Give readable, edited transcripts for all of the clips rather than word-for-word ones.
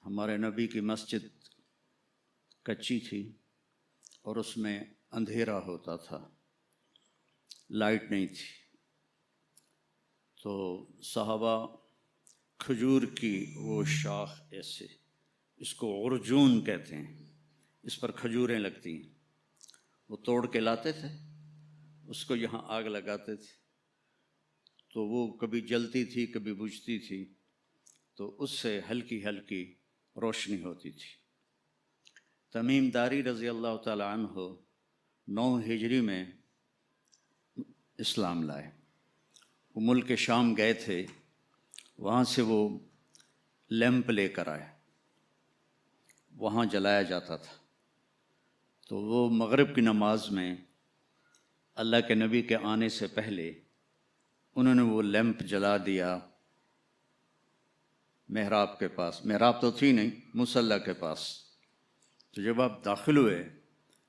ہمارے نبی کی مسجد کچی تھی اور اس میں اندھیرا ہوتا تھا، لائٹ نہیں تھی، تو صحابہ کھجور کی وہ شاخ ایسے، اس کو عرجون کہتے ہیں، اس پر کھجوریں لگتی ہیں، وہ توڑ کے لاتے تھے، اس کو یہاں آگ لگاتے تھے تو وہ کبھی جلتی تھی کبھی بجھتی تھی، تو اس سے ہلکی ہلکی روشنی ہوتی تھی۔ تمیم داری رضی اللہ تعالی عنہ 9 ہجری میں اسلام لائے۔ وہ ملک شام گئے تھے، وہاں سے وہ لیمپ لے کر آئے، وہاں جلایا جاتا تھا، تو وہ مغرب کی نماز میں اللہ کے نبی کے آنے سے پہلے انہوں نے وہ لیمپ جلا دیا محراب کے پاس، محراب تو تھی نہیں، مصلی کے پاس۔ تو جب آپ داخل ہوئے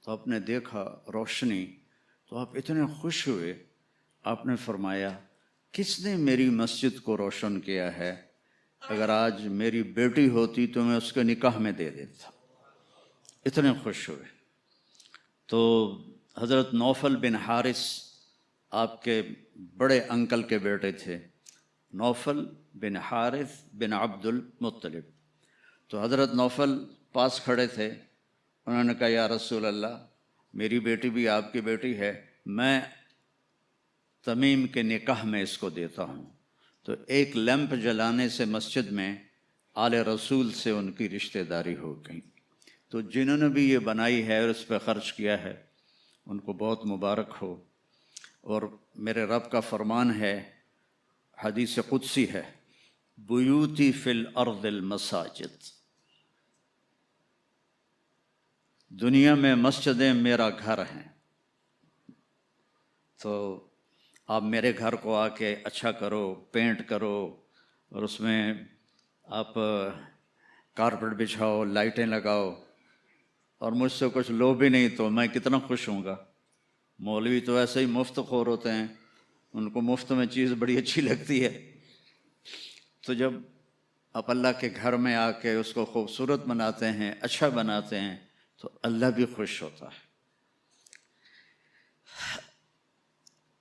تو آپ نے دیکھا روشنی، تو آپ اتنے خوش ہوئے، آپ نے فرمایا کس نے میری مسجد کو روشن کیا ہے؟ اگر آج میری بیٹی ہوتی تو میں اس کے نکاح میں دے دیتا۔ اتنے خوش ہوئے۔ تو حضرت نوفل بن حارث آپ کے بڑے انکل کے بیٹے تھے، نوفل بن حارث بن عبد المطلب۔ تو حضرت نوفل پاس کھڑے تھے، انہوں نے کہا یا رسول اللہ، میری بیٹی بھی آپ کی بیٹی ہے، میں تمیم کے نکاح میں اس کو دیتا ہوں۔ تو ایک لیمپ جلانے سے مسجد میں آل رسول سے ان کی رشتہ داری ہو گئی۔ تو جنہوں نے بھی یہ بنائی ہے اور اس پہ خرچ کیا ہے ان کو بہت مبارک ہو۔ اور میرے رب کا فرمان ہے، حدیث قدسی ہے، بیوتی فی الارض المساجد، دنیا میں مسجدیں میرا گھر ہیں۔ تو آپ میرے گھر کو آ کے اچھا کرو، پینٹ کرو، اور اس میں آپ کارپیٹ بچھاؤ، لائٹیں لگاؤ، اور مجھ سے کچھ لو بھی نہیں تو میں کتنا خوش ہوں گا۔ مولوی تو ایسے ہی مفت خور ہوتے ہیں، ان کو مفت میں چیز بڑی اچھی لگتی ہے۔ تو جب آپ اللہ کے گھر میں آ کے اس کو خوبصورت بناتے ہیں، اچھا بناتے ہیں، تو اللہ بھی خوش ہوتا ہے۔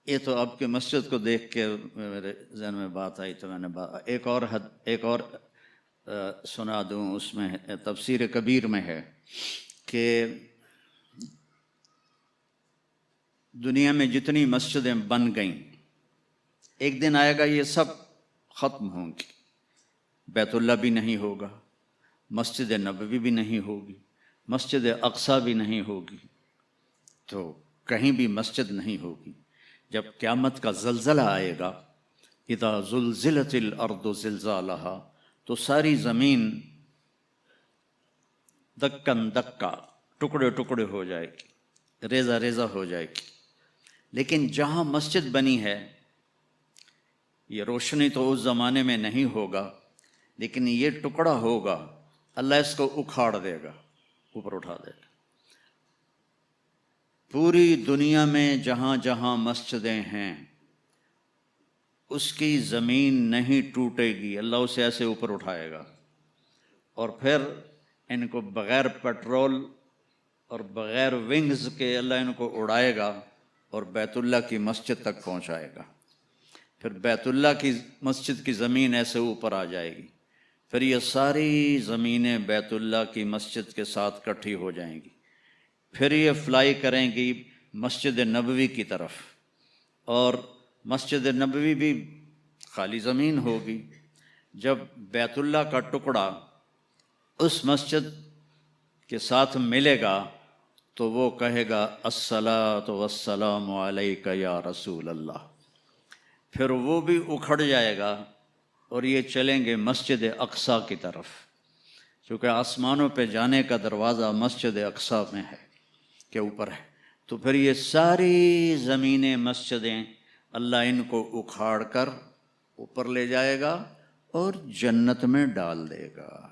یہ تو آپ کی مسجد کو دیکھ کے میرے ذہن میں بات آئی، تو میں نے ایک اور سنا دوں۔ اس میں تفسیر کبیر میں ہے کہ دنیا میں جتنی مسجدیں بن گئیں، ایک دن آئے گا یہ سب ختم ہوں گی، بیت اللہ بھی نہیں ہوگا، مسجد نبوی بھی نہیں ہوگی، مسجد اقصیٰ بھی نہیں ہوگی، تو کہیں بھی مسجد نہیں ہوگی۔ جب قیامت کا زلزلہ آئے گا، اذا زلزلت الارض زلزالہا، تو ساری زمین دکن دکا، ٹکڑے ٹکڑے ہو جائے گی، ریزہ ریزہ ہو جائے گی۔ لیکن جہاں مسجد بنی ہے، یہ روشنی تو اس زمانے میں نہیں ہوگا، لیکن یہ ٹکڑا ہوگا، اللہ اس کو اکھاڑ دے گا، اوپر اٹھا دے گا۔ پوری دنیا میں جہاں جہاں مسجدیں ہیں، اس کی زمین نہیں ٹوٹے گی، اللہ اسے ایسے اوپر اٹھائے گا، اور پھر ان کو بغیر پیٹرول اور بغیر ونگز کے اللہ ان کو اڑائے گا اور بیت اللہ کی مسجد تک پہنچائے گا۔ پھر بیت اللہ کی مسجد کی زمین ایسے اوپر آ جائے گی، پھر یہ ساری زمینیں بیت اللہ کی مسجد کے ساتھ اکٹھی ہو جائیں گی، پھر یہ فلائی کریں گی مسجد نبوی کی طرف، اور مسجد نبوی بھی خالی زمین ہوگی۔ جب بیت اللہ کا ٹکڑا اس مسجد کے ساتھ ملے گا تو وہ کہے گا الصلاۃ والسلام علیک یا رسول اللہ، پھر وہ بھی اکھڑ جائے گا اور یہ چلیں گے مسجد اقصیٰ کی طرف، کیونکہ آسمانوں پہ جانے کا دروازہ مسجد اقصیٰ میں ہے، کے اوپر ہے۔ تو پھر یہ ساری زمینیں مسجدیں اللہ ان کو اکھاڑ کر اوپر لے جائے گا اور جنت میں ڈال دے گا۔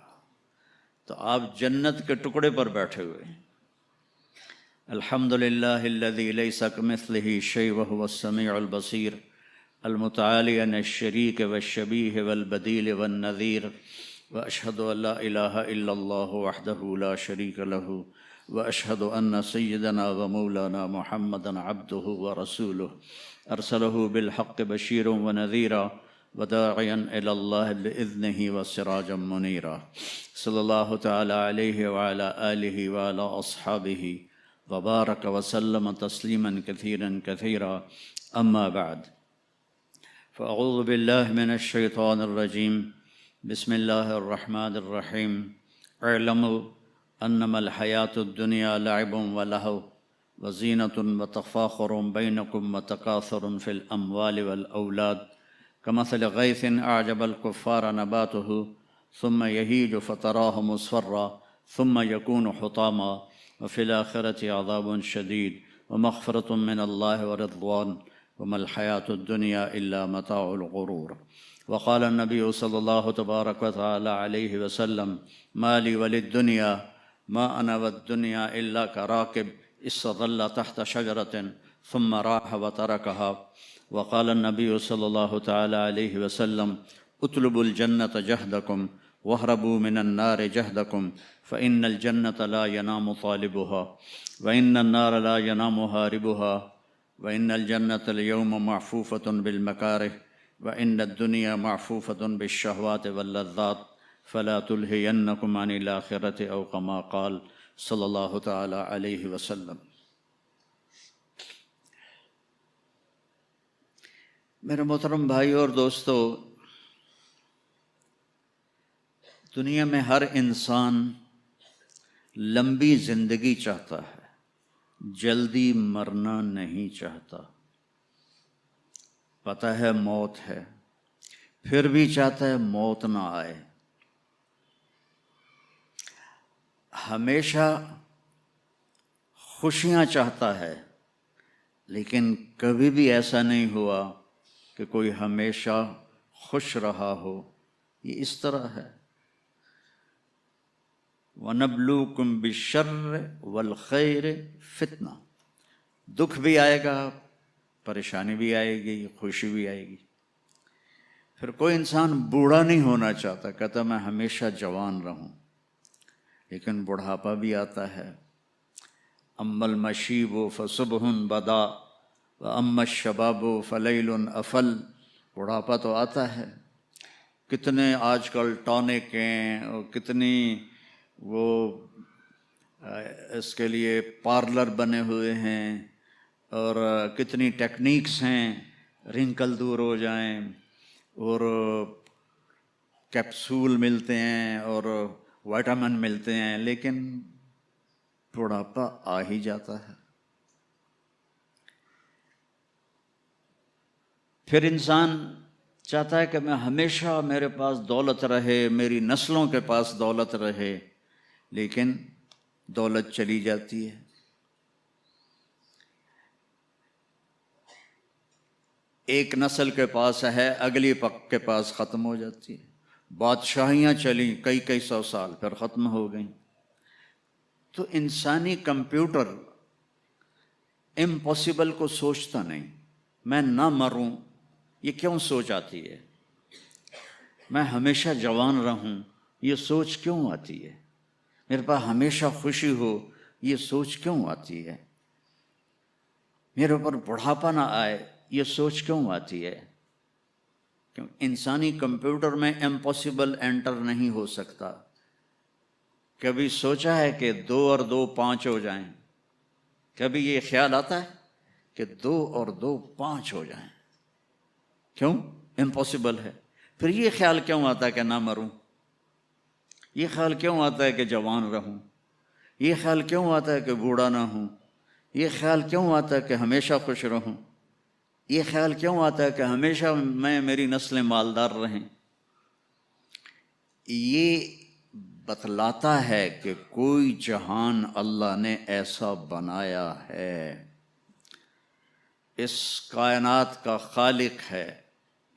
تو آپ جنت کے ٹکڑے پر بیٹھے ہوئے ہیں۔ الحمدللہ الذی لیس کمثلہ شیء وہو السمیع البصیر المتعالی عن الشریک والشبیہ والبدیل والنظیر وأشهد أن لا إله إلا الله وحده لا شريك له وأشهد أن سيدنا ومولانا محمدا عبده ورسوله أرسله بالحق بشيرا ونذيرا وداعيا إلى الله بإذنه وسراجا منيرا صلى الله تعالى عليه وعلى آله وعلى أصحابه وبارك وسلم تسليما كثيرا كثيرا أما بعد فأعوذ بالله من الشيطان الرجيم بسم الله الرحمن الرحيم اعلموا انما الحياة الدنيا لعب ولهو وزينة وتفاخر بينكم وتكاثر في الأموال والأولاد كمثل غيث أعجب الكفار نباته ثم يهيج فتراه مصفرا ثم يكون حطاما وفي الآخرة عذاب شديد ومغفرة من الله ورضوان وما الحياة الدنيا إلا متاع الغرور وقال النبي صلى الله تبارك وتعالى عليه وسلم ما لي وللدنيا ما أنا والدنيا إلا كراكب استظل تحت شجرة ثم راح وتركها وقال النبي صلى الله تعالى عليه وسلم اطلبوا الجنة جهدكم واهربوا من النار جهدكم فإن الجنة لا ينام طالبها وإن النار لا ينام هاربها وإن الجنة اليوم معفوفة بالمكاره وإن الدنيا معفوفة بالشهوات واللذات فلا تلهينكم عن الآخرة أو كما قال صلی اللہ تعالی علیہ وسلم۔ میرے محترم بھائی اور دوستو، دنیا میں ہر انسان لمبی زندگی چاہتا ہے، جلدی مرنا نہیں چاہتا۔ پتہ ہے موت ہے، پھر بھی چاہتا ہے موت نہ آئے۔ ہمیشہ خوشیاں چاہتا ہے، لیکن کبھی بھی ایسا نہیں ہوا کہ کوئی ہمیشہ خوش رہا ہو۔ یہ اس طرح ہے، وَنَبْلُوكُمْ بِالشَّرِّ وَالْخَيْرِ فِتْنَةً، دکھ بھی آئے گا، پریشانی بھی آئے گی، خوشی بھی آئے گی۔ پھر کوئی انسان بوڑھا نہیں ہونا چاہتا، کہتا میں ہمیشہ جوان رہوں، لیکن بڑھاپا بھی آتا ہے۔ اما المشیب فصبح بدا واما الشباب فلیل افل، بڑھاپا تو آتا ہے۔ کتنے آج کل ٹانک ہیں اور کتنی وہ اس کے لیے پارلر بنے ہوئے ہیں اور کتنی ٹیکنیکس ہیں، رنکل دور ہو جائیں، اور کیپسول ملتے ہیں اور وائٹامن ملتے ہیں، لیکن بڑھاپا آ ہی جاتا ہے۔ پھر انسان چاہتا ہے کہ میں ہمیشہ میرے پاس دولت رہے، میری نسلوں کے پاس دولت رہے، لیکن دولت چلی جاتی ہے۔ ایک نسل کے پاس ہے، اگلی پک کے پاس ختم ہو جاتی ہے۔ بادشاہیاں چلیں کئی سو سال، پھر ختم ہو گئیں۔ تو انسانی کمپیوٹر امپاسبل کو سوچتا نہیں، میں نہ مروں یہ کیوں سوچ آتی ہے؟ میں ہمیشہ جوان رہوں یہ سوچ کیوں آتی ہے؟ میرے پاس ہمیشہ خوشی ہو یہ سوچ کیوں آتی ہے؟ میرے اوپر بڑھاپا نہ آئے یہ سوچ کیوں آتی ہے؟ کیوں انسانی کمپیوٹر میں امپاسبل انٹر نہیں ہو سکتا۔ کبھی سوچا ہے کہ 2 اور 2 5 ہو جائیں؟ کبھی یہ خیال آتا ہے کہ 2 اور 2 5 ہو جائیں؟ کیوں؟ امپاسبل ہے۔ پھر یہ خیال کیوں آتا ہے کہ نہ مروں؟ یہ خیال کیوں آتا ہے کہ جوان رہوں؟ یہ خیال کیوں آتا ہے کہ بوڑھا نہ ہوں؟ یہ خیال کیوں آتا ہے کہ ہمیشہ خوش رہوں؟ یہ خیال کیوں آتا ہے کہ ہمیشہ میری نسلیں مالدار رہیں؟ یہ بتلاتا ہے کہ کوئی جہان اللہ نے ایسا بنایا ہے، اس کائنات کا خالق ہے۔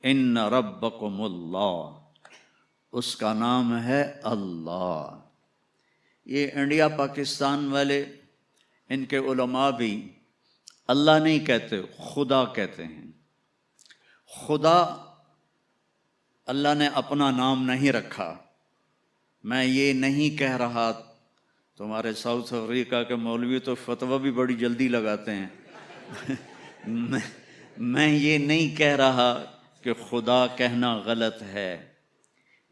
ان ربکم اللہ، اس کا نام ہے اللہ۔ یہ انڈیا پاکستان والے، ان کے علماء بھی اللہ نہیں کہتے، خدا کہتے ہیں۔ خدا اللہ نے اپنا نام نہیں رکھا، میں یہ نہیں کہہ رہا، تمہارے ساؤتھ افریقہ کے مولوی تو فتویٰ بھی بڑی جلدی لگاتے ہیں میں یہ نہیں کہہ رہا کہ خدا کہنا غلط ہے،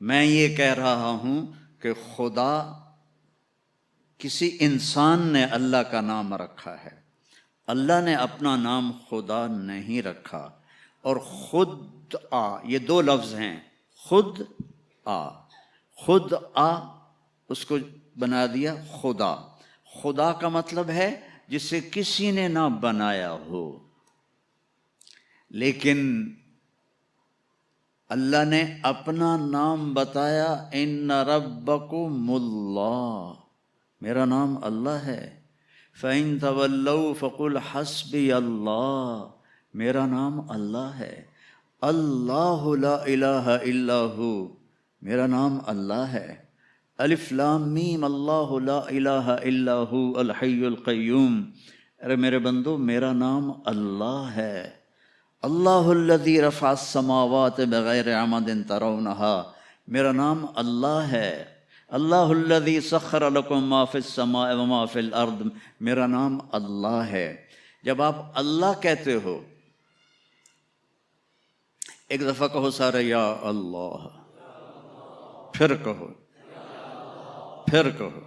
میں یہ کہہ رہا ہوں کہ خدا، کسی انسان نے اللہ کا نام رکھا ہے، اللہ نے اپنا نام خدا نہیں رکھا۔ اور خود آ، یہ دو لفظ ہیں، خود آ، خود آ اس کو بنا دیا خدا۔ خدا کا مطلب ہے جسے کسی نے نہ بنایا ہو، لیکن اللہ نے اپنا نام بتایا، ان ربکم اللہ، میرا نام اللہ ہے۔ فَإِن تَوَلَّوْا فَقُلْ حَسْبِيَ اللَّهُ، میرا نام اللہ ہے۔ اللہ لا الہ الا ہو، میرا نام اللہ ہے۔ الف لام میم، اللہ لا الہ الا ہو الحی القیوم، ارے میرے بندو میرا نام اللہ ہے۔ اللہ الذی رفع السماوات بغیر عمد ترونها، میرا نام اللہ ہے۔ اللہ الذی سخر لکم ما فی السماء وما فی الارض، میرا نام اللہ ہے۔ جب آپ اللہ کہتے ہو، ایک دفعہ کہو سارے یا اللہ، پھر کہو، پھر کہو۔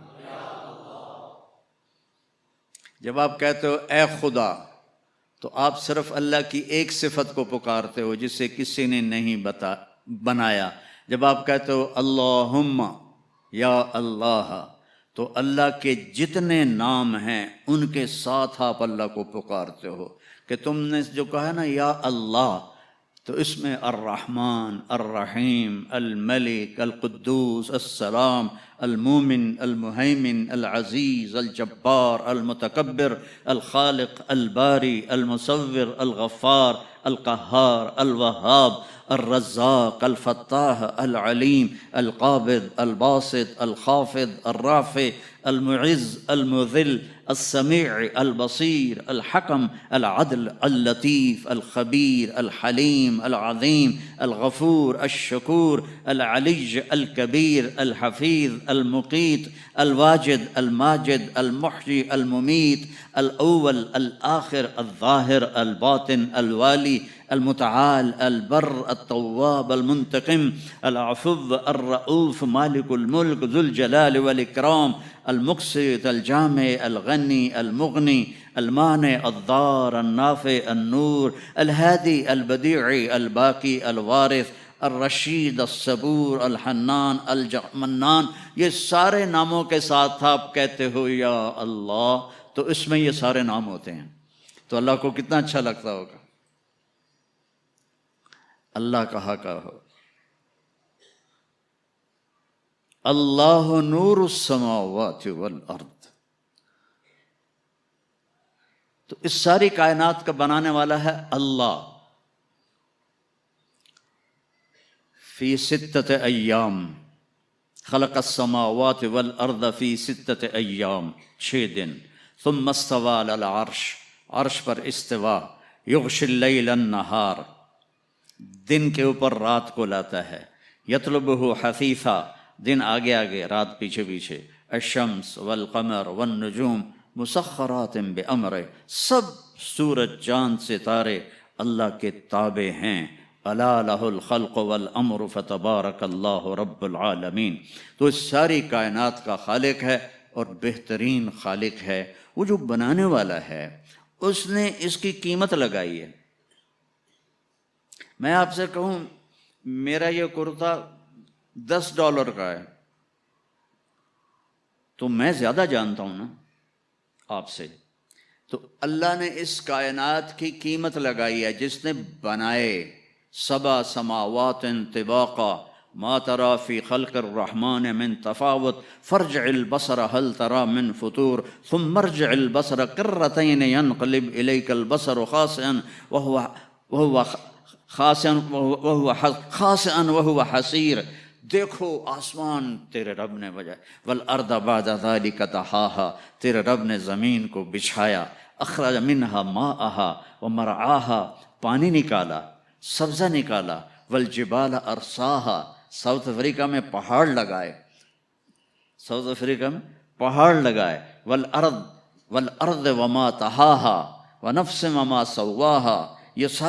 جب آپ کہتے ہو اے خدا، تو آپ صرف اللہ کی ایک صفت کو پکارتے ہو جسے کسی نے نہیں بنایا۔ جب آپ کہتے ہو اللہم یا اللہ، تو اللہ کے جتنے نام ہیں ان کے ساتھ آپ اللہ کو پکارتے ہو۔ کہ تم نے جو کہا نا یا اللہ، تو اس میں الرحمن، الرحیم، الملک، القدوس، السلام، المومن، المہیمن، العزیز، الجبار، المتکبر، الخالق، الباری، المصور، الغفار، القہار، الوہاب، الرزاق، الفتاح، العلیم، القابض، الباسط، الخافض، الرافع، المعز، المذل، السمیع، البصیر، الحکم، العدل، اللطیف، الخبیر، الحلیم، العظیم، الغفور، الشکور، العلی، الکبیر، الحفیظ، المقیت، الواجد، الماجد، المحیی، الممیت، الاول، الآخر، الظاہر، الباطن، الوالی، المتعال، البر، التواب، المنتقم، العفو، الرؤوف، مالک الملک، ذو الجلال والاکرام، المقسط، الجامع، الغنی، المغنی، المانع، الضار، النافع، النور، الہادی، البدیع، الباقی، الوارث، الرشید، الصبور، الحنان، المنان۔ یہ سارے ناموں کے ساتھ آپ کہتے ہو یا اللہ، تو اس میں یہ سارے نام ہوتے ہیں، تو اللہ کو کتنا اچھا لگتا ہوگا اللہ کہا ہو۔ اللہ نور السماوات والارض، تو اس ساری کائنات کا بنانے والا ہے اللہ۔ فی ستۃ ایام خلق السماوات والارض فی ستۃ ایام، 6 دن۔ ثم استوى علی العرش، عرش پر استوا۔ یغشی اللیل النہار، دن کے اوپر رات کو لاتا ہے۔ یطلبہ حثیثا، دن آگے آگے رات پیچھے پیچھے۔ الشمس والقمر والنجوم مسخرات بامرہ، سب سورج چاند ستارے اللہ کے تابع ہیں۔ الا لہ الخلق والامر فتبارک اللہ رب العالمین، تو اس ساری کائنات کا خالق ہے اور بہترین خالق ہے۔ وہ جو بنانے والا ہے اس نے اس کی قیمت لگائی ہے۔ میں آپ سے کہوں میرا یہ کرتا $10 کا ہے، تو میں زیادہ جانتا ہوں نا آپ سے۔ تو اللہ نے اس کائنات کی قیمت لگائی ہے، جس نے بنائے۔ 7 سماوات طباقا ما ترى في خلق الرحمن من تفاوت فارجع البصر هل ترى من فطور ثم ارجع البصر كرتين ينقلب إليك البصر خاسئا وهو حسير۔ دیکھو آسمان تیرے رب نے بجائے، والارض بعد ذلك دحاها، تیرے رب نے زمین کو بچھایا۔ اخرج منها ماءها ومرعاها، پانی نکالا، سبزہ نکالا۔ والجبال ارساها، ساؤتھ افریقہ میں پہاڑ لگائے۔ ساؤتھ افریقہ میں پہاڑ لگائے، والارض وما طحاہا ونفس وما سواہا، یہ سارے